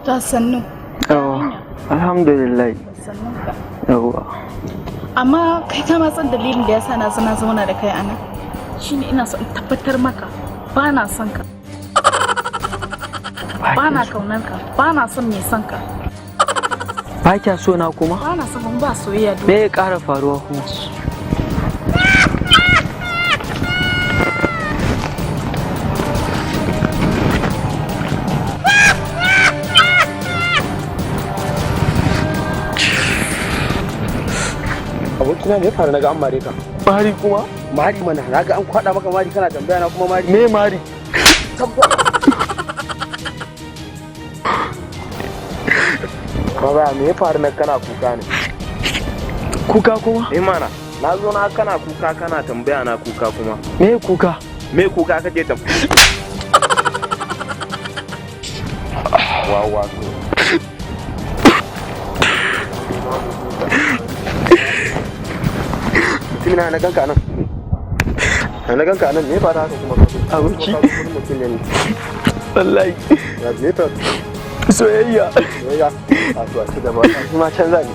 Ta sannu. Yawa. Alhamdulillah. Sannun ka. Yawa. Amma kai ka matsan dalilin da yasa na zauna da kai anan. Shine ina so in tabbatar maka ba na son ka. Ba na kaunar ka, ba na son mai son ka. Ba kya so na kuma? Ba na son ba soyayya. Me ya ƙara faruwa kuma? Abokina me ya faru naga an mare ka? Mari kuma? Mari mana, naga an kwada maka mari kana tambaya na kuma mari. Me mari? Baba me ya faru na kana kuka ne? Kuka kuma? Mana, na zo na kana kuka kana tambaya na kuka kuma. Me kuka? Me kuka kake tambaya? Wawa so. Tina na ganka nan. Na ganka nan me fara haka kuma? Aboki. Mutum ne. Wallahi. Ya me fa? Soyayya. Soyayya. A to a ci gaba. Kuma can zani.